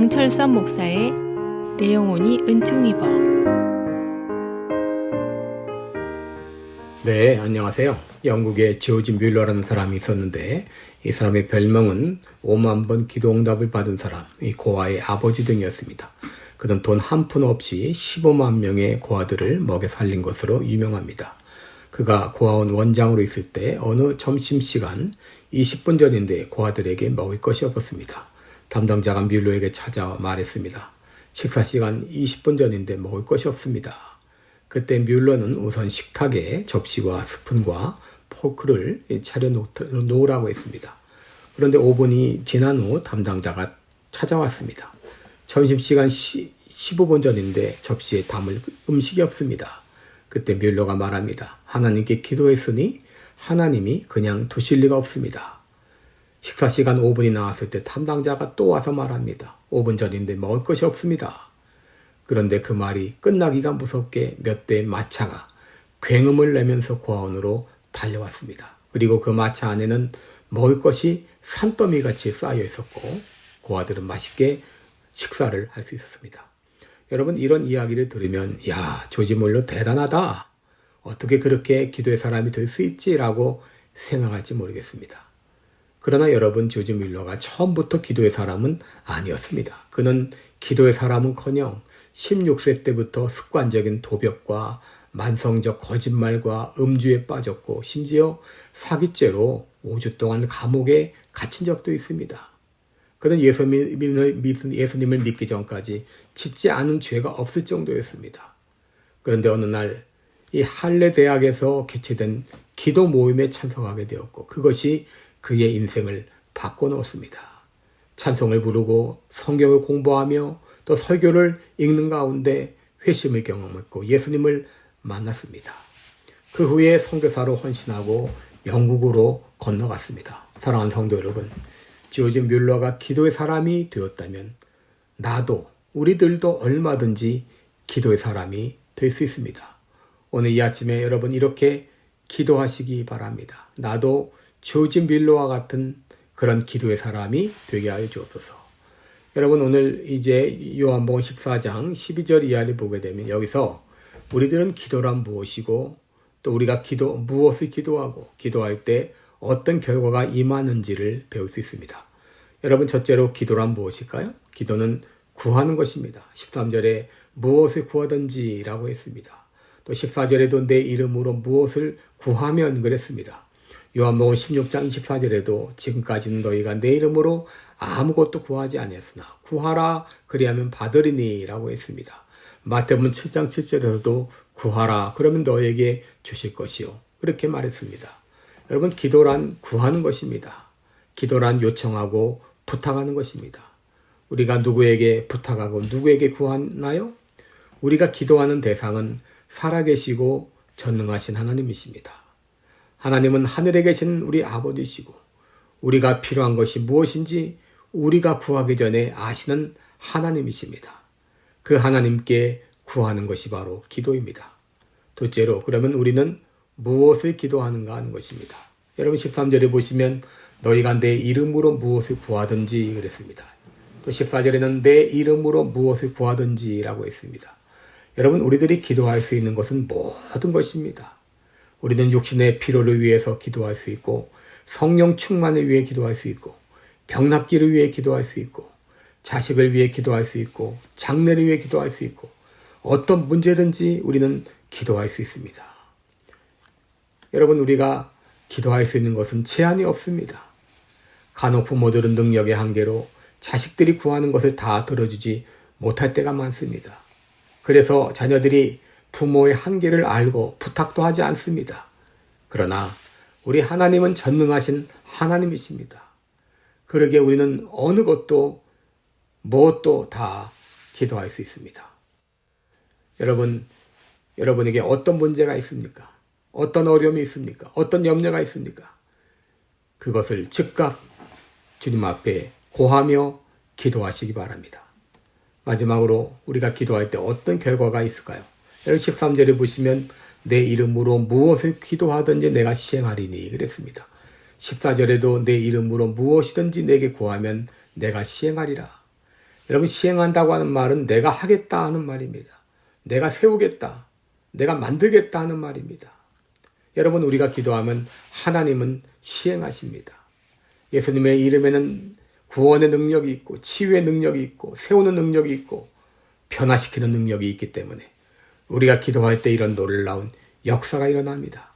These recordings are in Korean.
강철선 목사의 내 영혼이 은총 입어. 네, 안녕하세요. 영국에 조지 뮬러라는 사람이 있었는데 이 사람의 별명은 5만 번 기도응답을 받은 사람, 이 고아의 아버지 등이었습니다. 그는 돈 한 푼 없이 15만 명의 고아들을 먹여 살린 것으로 유명합니다. 그가 고아원 원장으로 있을 때 어느 점심시간 20분 전인데 고아들에게 먹을 것이 없었습니다. 담당자가 뮬러에게 찾아와 말했습니다. 식사시간 20분 전인데 먹을 것이 없습니다. 그때 뮬러는 우선 식탁에 접시와 스푼과 포크를 차려놓으라고 했습니다. 그런데 5분이 지난 후 담당자가 찾아왔습니다. 점심시간 15분 전인데 접시에 담을 음식이 없습니다. 그때 뮬러가 말합니다. 하나님께 기도했으니 하나님이 그냥 두실 리가 없습니다. 식사시간 5분이 나왔을 때 담당자가 또 와서 말합니다. 5분 전인데 먹을 것이 없습니다. 그런데 그 말이 끝나기가 무섭게 몇 대의 마차가 굉음을 내면서 고아원으로 달려왔습니다. 그리고 그 마차 안에는 먹을 것이 산더미같이 쌓여 있었고 고아들은 맛있게 식사를 할 수 있었습니다. 여러분, 이런 이야기를 들으면 야, 조지 뮬러 대단하다. 어떻게 그렇게 기도의 사람이 될 수 있지라고 생각할지 모르겠습니다. 그러나 여러분, 조지 뮬러가 처음부터 기도의 사람은 아니었습니다. 그는 기도의 사람은커녕 16세 때부터 습관적인 도벽과 만성적 거짓말과 음주에 빠졌고 심지어 사기죄로 5주 동안 감옥에 갇힌 적도 있습니다. 그는 예수님을 믿기 전까지 짓지 않은 죄가 없을 정도였습니다. 그런데 어느 날 이 할레 대학에서 개최된 기도 모임에 참석하게 되었고 그것이 그의 인생을 바꿔놓았습니다. 찬송을 부르고 성경을 공부하며 또 설교를 읽는 가운데 회심을 경험했고 예수님을 만났습니다. 그 후에 선교사로 헌신하고 영국으로 건너갔습니다. 사랑하는 성도 여러분, 조지 뮬러가 기도의 사람이 되었다면 나도 우리들도 얼마든지 기도의 사람이 될 수 있습니다. 오늘 이 아침에 여러분 이렇게 기도하시기 바랍니다. 나도 조지 뮬러와 같은 그런 기도의 사람이 되게 하여 주옵소서. 여러분, 오늘 이제 요한복음 14장 12절 이하를 보게 되면 여기서 우리들은 기도란 무엇이고 또 우리가 무엇을 기도하고 기도할 때 어떤 결과가 임하는지를 배울 수 있습니다. 여러분, 첫째로 기도란 무엇일까요? 기도는 구하는 것입니다. 13절에 무엇을 구하든지 라고 했습니다. 또 14절에도 내 이름으로 무엇을 구하면 그랬습니다. 요한복음 16장 24절에도 지금까지는 너희가 내 이름으로 아무것도 구하지 아니했으나 구하라 그리하면 받으리니 라고 했습니다. 마태복음 7장 7절에도 구하라 그러면 너에게 주실 것이요 그렇게 말했습니다. 여러분, 기도란 구하는 것입니다. 기도란 요청하고 부탁하는 것입니다. 우리가 누구에게 부탁하고 누구에게 구하나요? 우리가 기도하는 대상은 살아계시고 전능하신 하나님이십니다. 하나님은 하늘에 계신 우리 아버지시고 우리가 필요한 것이 무엇인지 우리가 구하기 전에 아시는 하나님이십니다. 그 하나님께 구하는 것이 바로 기도입니다. 둘째로, 그러면 우리는 무엇을 기도하는가 하는 것입니다. 여러분, 13절에 보시면 너희가 내 이름으로 무엇을 구하든지 그랬습니다. 또 14절에는 내 이름으로 무엇을 구하든지 라고 했습니다. 여러분, 우리들이 기도할 수 있는 것은 모든 것입니다. 우리는 육신의 필요를 위해서 기도할 수 있고 성령 충만을 위해 기도할 수 있고 병 낫기를 위해 기도할 수 있고 자식을 위해 기도할 수 있고 장래를 위해 기도할 수 있고 어떤 문제든지 우리는 기도할 수 있습니다. 여러분, 우리가 기도할 수 있는 것은 제한이 없습니다. 간혹 부모들은 능력의 한계로 자식들이 구하는 것을 다 들어주지 못할 때가 많습니다. 그래서 자녀들이 부모의 한계를 알고 부탁도 하지 않습니다. 그러나 우리 하나님은 전능하신 하나님이십니다. 그러기에 우리는 어느 것도 무엇도 다 기도할 수 있습니다. 여러분에게 어떤 문제가 있습니까? 어떤 어려움이 있습니까? 어떤 염려가 있습니까? 그것을 즉각 주님 앞에 고하며 기도하시기 바랍니다. 마지막으로 우리가 기도할 때 어떤 결과가 있을까요? 13절에 보시면 내 이름으로 무엇을 기도하든지 내가 시행하리니 그랬습니다. 14절에도 내 이름으로 무엇이든지 내게 구하면 내가 시행하리라. 여러분, 시행한다고 하는 말은 내가 하겠다 하는 말입니다. 내가 세우겠다, 내가 만들겠다 하는 말입니다. 여러분, 우리가 기도하면 하나님은 시행하십니다. 예수님의 이름에는 구원의 능력이 있고 치유의 능력이 있고 세우는 능력이 있고 변화시키는 능력이 있기 때문에 우리가 기도할 때 이런 놀라운 역사가 일어납니다.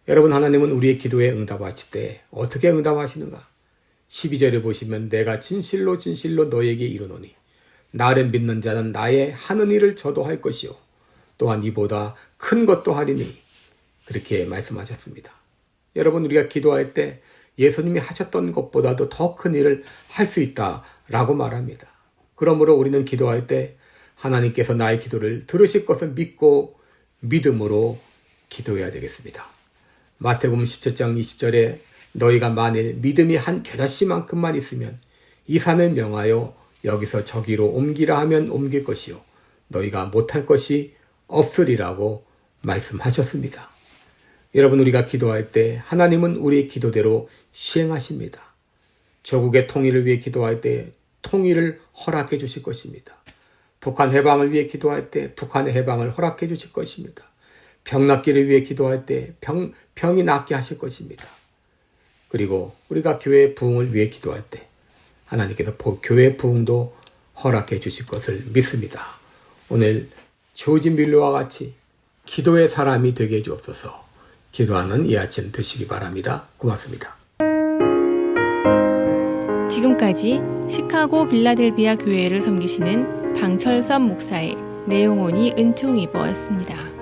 여러분, 하나님은 우리의 기도에 응답하실 때 어떻게 응답하시는가? 12절에 보시면 내가 진실로 진실로 너에게 이르노니 나를 믿는 자는 나의 하는 일을 저도 할 것이요 또한 이보다 큰 것도 하리니 그렇게 말씀하셨습니다. 여러분, 우리가 기도할 때 예수님이 하셨던 것보다도 더 큰 일을 할 수 있다라고 말합니다. 그러므로 우리는 기도할 때 하나님께서 나의 기도를 들으실 것을 믿고 믿음으로 기도해야 되겠습니다. 마태복음 17장 20절에 너희가 만일 믿음이 한 겨자씨만큼만 있으면 이 산을 명하여 여기서 저기로 옮기라 하면 옮길 것이요 너희가 못할 것이 없으리라고 말씀하셨습니다. 여러분, 우리가 기도할 때 하나님은 우리의 기도대로 시행하십니다. 조국의 통일을 위해 기도할 때 통일을 허락해 주실 것입니다. 북한 해방을 위해 기도할 때 북한의 해방을 허락해 주실 것입니다. 병 낫기를 위해 기도할 때 병이 낫게 하실 것입니다. 그리고 우리가 교회의 부흥을 위해 기도할 때 하나님께서 교회의 부흥도 허락해 주실 것을 믿습니다. 오늘 조지 밀러와 같이 기도의 사람이 되게 해주옵소서. 기도하는 이 아침 되시기 바랍니다. 고맙습니다. 지금까지 시카고 빌라델비아 교회를 섬기시는 방철선 목사의 내용온이 은총이버였습니다.